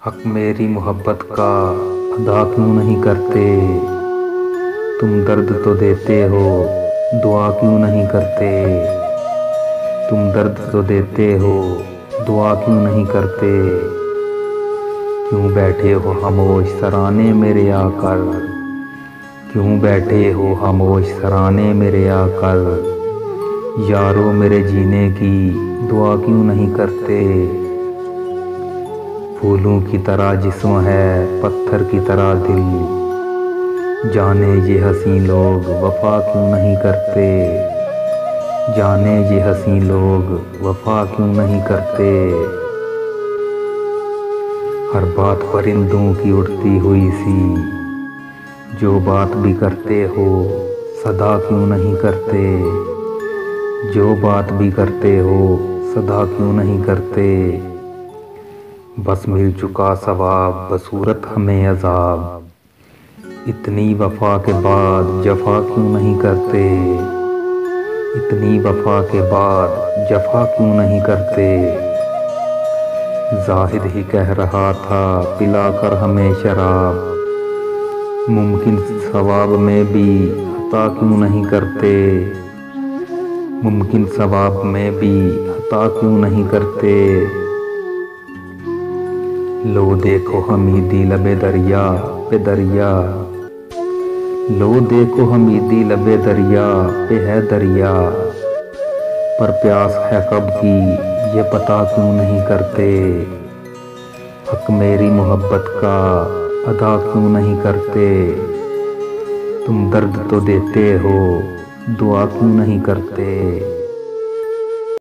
हक मेरी मोहब्बत का अदा क्यों नहीं करते। तुम दर्द तो देते हो, दुआ क्यों नहीं करते। तुम दर्द तो देते हो, दुआ क्यों नहीं करते। क्यों बैठे हो खामोश सराहने मेरे आकर। क्यों बैठे हो खामोश सराहने मेरे आकर। यारो मेरे जीने की दुआ क्यों नहीं करते। फूलों की तरह जिस्म है, पत्थर की तरह दिल। जाने ये हसीं लोग वफा क्यों नहीं करते। जाने ये हसीं लोग वफा क्यों नहीं करते। हर बात परिंदों की उड़ती हुई सी, जो बात भी करते हो सदा क्यों नहीं करते। जो बात भी करते हो सदा क्यों नहीं करते। बस मिल चुका सवाब बसूरत हमें अजाब। इतनी वफा के बाद जफा क्यों नहीं करते। इतनी वफा के बाद जफा क्यों नहीं करते। जाहिद ही कह रहा था पिलाकर हमें शराब। मुमकिन सवाब में भी अता क्यों नहीं करते। मुमकिन सवाब में भी अता क्यों नहीं करते। लो देखो हमीदी लबे दरिया पे दरिया। लो देखो हमीदी लबे दरिया पे है दरिया। पर प्यास है कब की ये पता क्यों नहीं करते। हक मेरी मोहब्बत का अदा क्यों नहीं करते। तुम दर्द तो देते हो, दुआ क्यों नहीं करते।